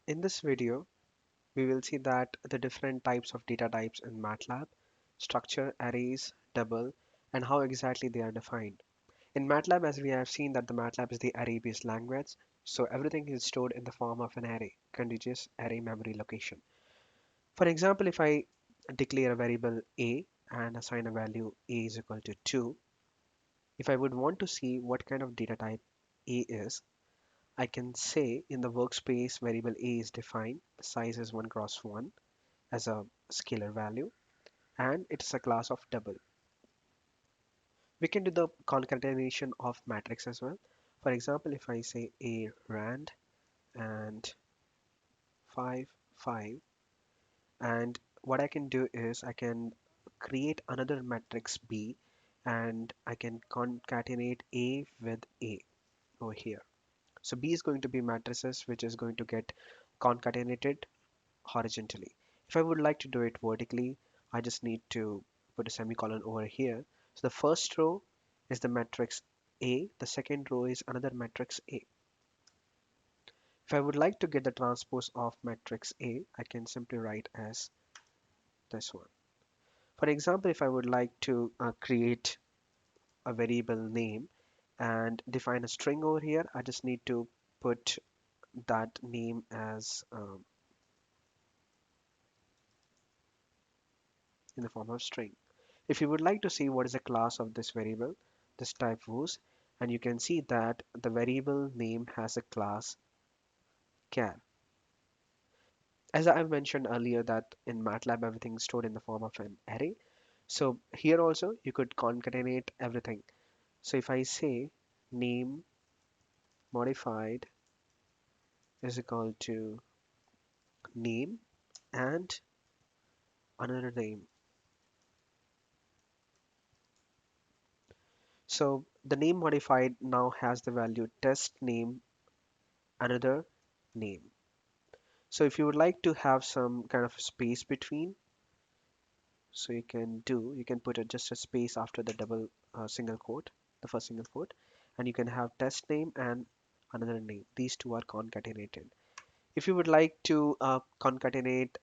In this video, we will see that the different types of data types in Matlab, structure, arrays, double, and how exactly they are defined. In Matlab, as we have seen that the Matlab is the array-based language, so everything is stored in the form of an array, contiguous array memory location. For example, if I declare a variable a and assign a value a is equal to 2, if I would want to see what kind of data type a is, I can say in the workspace variable a is defined, the size is 1 cross 1 as a scalar value, and it's a class of double. We can do the concatenation of matrix as well. For example, if I say a rand and 5 5, and what I can do is I can create another matrix b, and I can concatenate a with a over here. So b is going to be matrices which is going to get concatenated horizontally. If I would like to do it vertically, I just need to put a semicolon over here. So the first row is the matrix A, the second row is another matrix A. If I would like to get the transpose of matrix A, I can simply write as this one. For example, if I would like to create a variable name and define a string over here, I just need to put that name as in the form of string. If you would like to see what is the class of this variable, just type was, and you can see that the variable name has a class char. As I mentioned earlier that in MATLAB everything is stored in the form of an array. So here also you could concatenate everything. So if I say name modified is equal to name and another name. So the name modified now has the value test name another name. So if you would like to have some kind of space between, so you can put just a space after the double single quote, the first single quote, and you can have test name and another name. These two are concatenated. If you would like to concatenate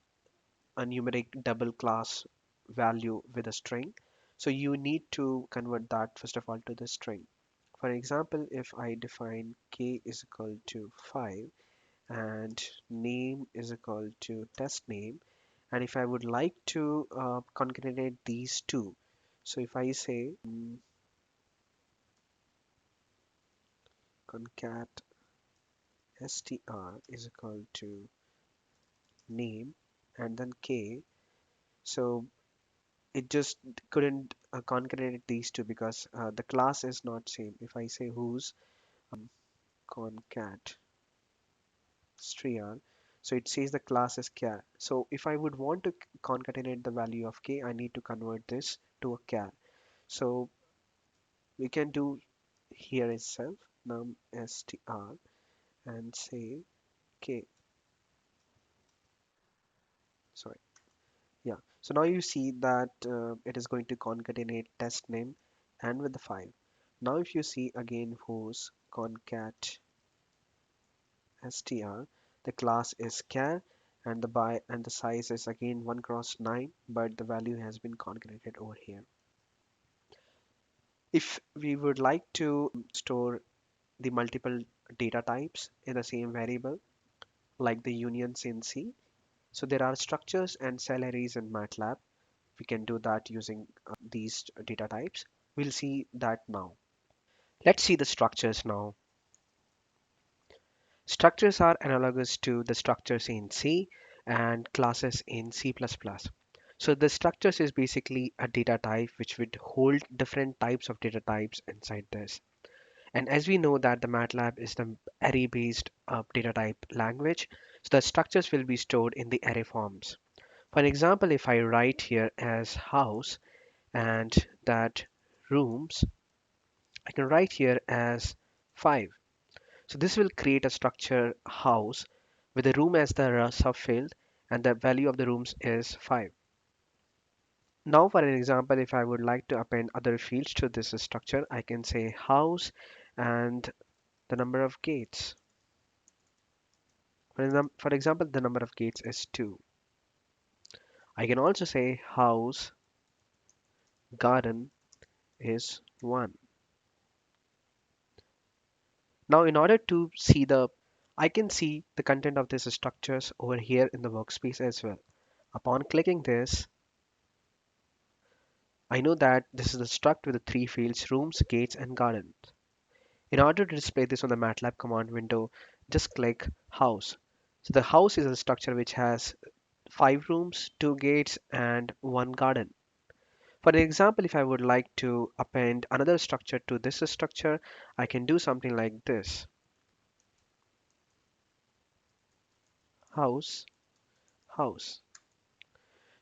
a numeric double class value with a string, so you need to convert that first of all to the string. For example, if I define k is equal to 5 and name is equal to test name, and if I would like to concatenate these two, so if I say concat str is equal to name and then k, so it just couldn't concatenate these two because the class is not same. If I say whose concat str, so it says the class is char. So if I would want to concatenate the value of k, I need to convert this to a char. So we can do here itself num str and say k. Sorry, yeah. So now you see that it is going to concatenate test name and with the 5. Now if you see again whose concat str, the class is char and the size is again 1 cross 9, but the value has been concatenated over here. If we would like to store the multiple data types in the same variable, like the unions in C, so there are structures and cell arrays in MATLAB. We can do that using these data types. We'll see that now. Let's see the structures now. Structures are analogous to the structures in C and classes in C++. So the structures is basically a data type which would hold different types of data types inside this. And as we know that the MATLAB is the array-based data type language, so the structures will be stored in the array forms. For example, if I write here as house and that rooms, I can write here as 5. So this will create a structure house with a room as the subfield and the value of the rooms is 5. Now for an example, if I would like to append other fields to this structure, I can say house and the number of gates. For example, the number of gates is 2. I can also say house garden is 1. Now, in order to see I can see the content of these structures over here in the workspace as well. Upon clicking this, I know that this is a struct with the three fields, rooms, gates, and gardens. In order to display this on the Matlab command window, just click house. So the house is a structure which has 5 rooms, 2 gates, and 1 garden. For example, if I would like to append another structure to this structure, I can do something like this. House, house.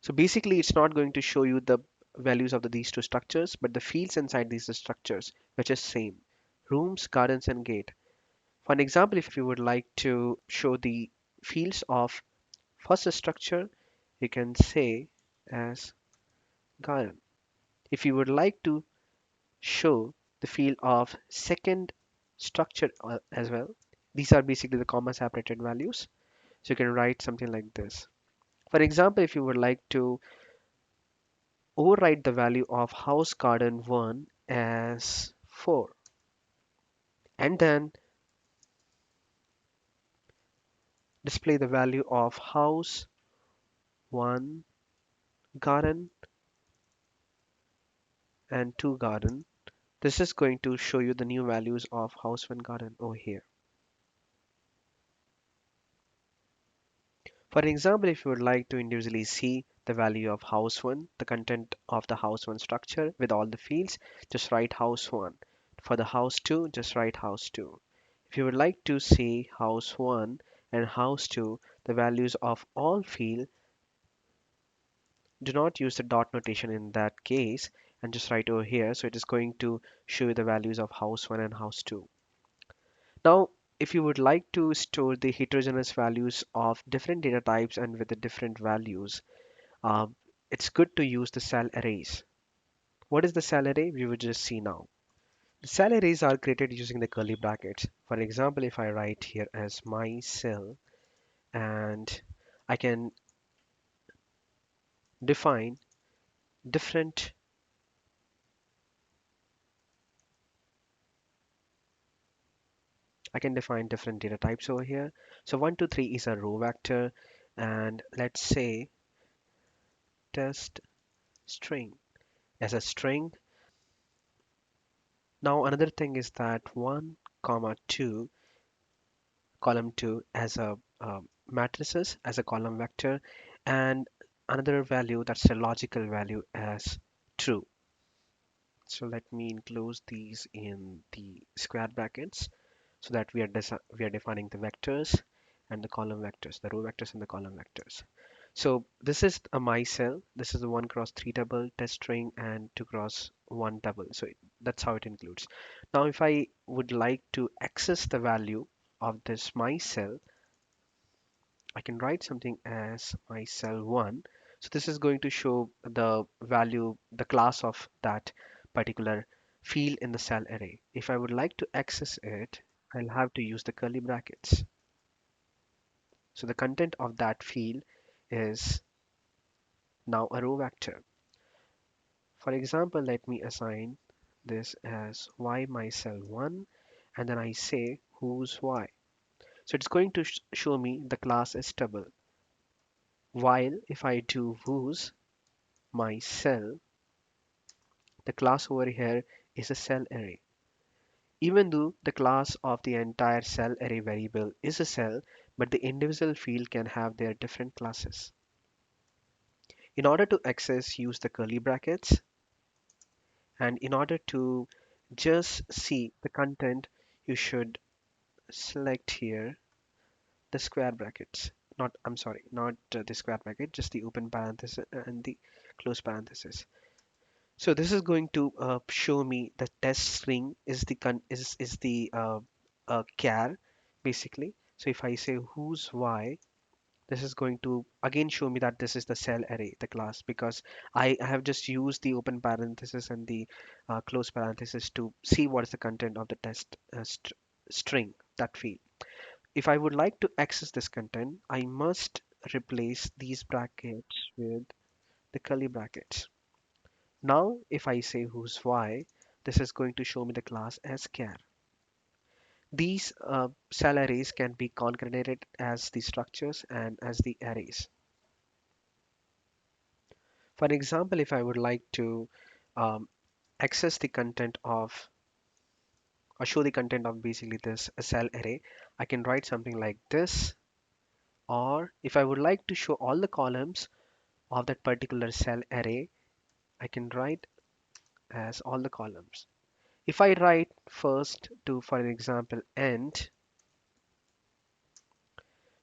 So basically, it's not going to show you the values of these two structures, but the fields inside these structures, which is same. Rooms, gardens, and gate. For an example, if you would like to show the fields of first structure, you can say as garden. If you would like to show the field of second structure as well, these are basically the comma separated values. So you can write something like this. For example, if you would like to overwrite the value of house garden 1 as 4 and then display the value of house 1 garden and 2 garden. This is going to show you the new values of house 1 garden over here. For example, if you would like to individually see the value of house 1, the content of the house 1 structure with all the fields, just write house 1. For the house 2, just write house 2. If you would like to see house 1 and house 2, the values of all field, do not use the dot notation in that case and just write over here. So it is going to show you the values of house 1 and house 2. Now, if you would like to store the heterogeneous values of different data types and with the different values, uh, it's good to use the cell arrays. What is the cell array? We will just see now. The cell arrays are created using the curly brackets. For example, if I write here as my cell and I can define different I can define different data types over here. So 1, 2, 3 is a row vector and let's say test string as a string. Now another thing is that 1 comma 2 column 2 as a matrices as a column vector and another value that's a logical value as true. So let me enclose these in the square brackets so that we are defining the vectors and the column vectors, the row vectors and the column vectors. So this is a my cell. This is a 1 cross 3 double test string and 2 cross 1 double. So that's how it includes. Now, if I would like to access the value of this my cell, I can write something as my cell 1. So this is going to show the value, the class of that particular field in the cell array. If I would like to access it, I'll have to use the curly brackets. So the content of that field is now a row vector. For example, let me assign this as y my cell 1 and then I say who's y. So it's going to show me the class is double. While if I do whose my cell, the class over here is a cell array. Even though the class of the entire cell array variable is a cell, but the individual field can have their different classes. In order to access, use the curly brackets. And in order to just see the content, you should select here the square brackets. Not, I'm sorry, not the square bracket, just the open parenthesis and the close parenthesis. So this is going to show me the test string is the char basically. So if I say who's y, this is going to again show me that this is the cell array, the class, because I have just used the open parenthesis and the close parenthesis to see what is the content of the test string, that field. if I would like to access this content, I must replace these brackets with the curly brackets. Now, if I say who's y, this is going to show me the class as char. These cell arrays can be concatenated as the structures and as the arrays. For example, if I would like to um, access the content of or show the content of basically this cell array, I can write something like this. Or if I would like to show all the columns of that particular cell array, I can write as all the columns. If I write first to, for example, end,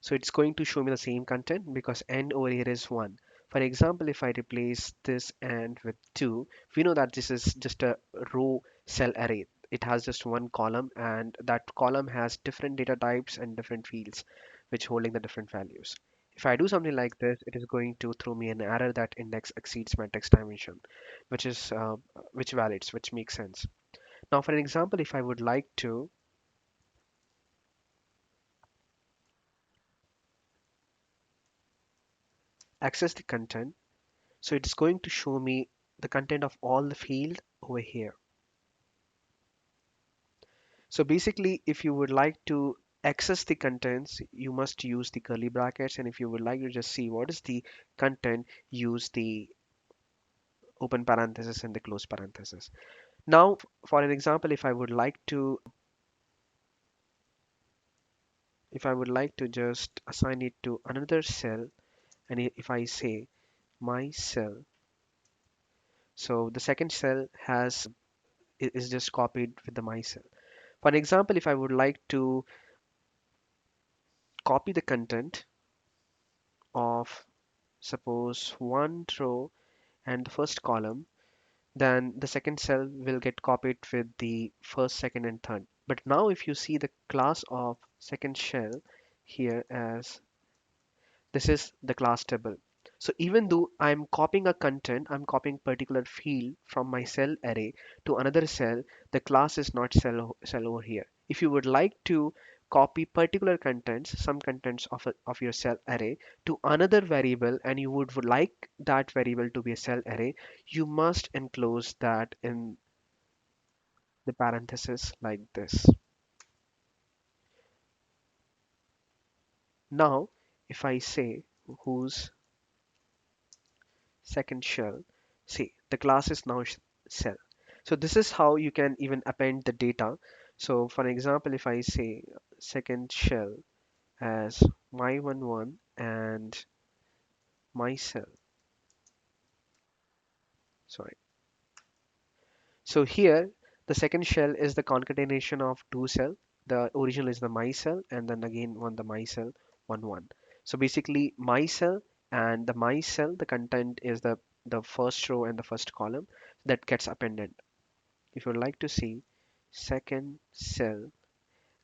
so it's going to show me the same content because end over here is 1. For example, if I replace this and with 2, we know that this is just a row cell array. It has just one column, and that column has different data types and different fields which holding the different values. If I do something like this, it is going to throw me an error that index exceeds matrix dimension, which is which validates, which makes sense. Now, for an example, if I would like to access the content, so it's going to show me the content of all the field over here. So basically, if you would like to access the contents, you must use the curly brackets. And if you would like to just see what is the content, use the open parenthesis and the close parenthesis. Now, for an example, if I would like to just assign it to another cell, and if I say my cell, so the second cell is just copied with the my cell. For an example, if I would like to copy the content of suppose one row and the first column, then the second cell will get copied with the first, second, and third. But now if you see the class of second shell here as this is the class table. So even though I'm copying a content, I'm copying particular field from my cell array to another cell, the class is not cell over here. If you would like to copy particular contents, some contents of your cell array to another variable, and you would like that variable to be a cell array, you must enclose that in the parenthesis like this. Now, if I say whose second shell, see the class is now cell. So this is how you can even append the data. So for example, if I say second shell as my11 and my cell, sorry. So here the second shell is the concatenation of two cell. The original is the my cell, and then again one the my cell 1 1. So basically my cell and the my cell, the content is the first row and the first column that gets appended. If you'd like to see second cell,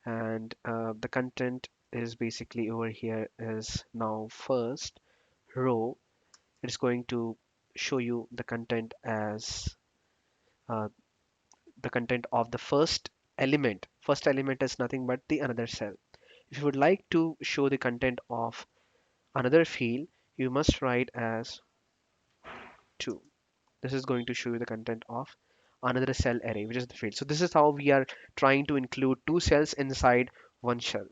and the content is basically over here is now first row, it's going to show you the content as uh, the content of the first element. First element is nothing but the another cell. If you would like to show the content of another field, you must write as 2. This is going to show you the content of another cell array, which is the field. So this is how we are trying to include two cells inside one shell.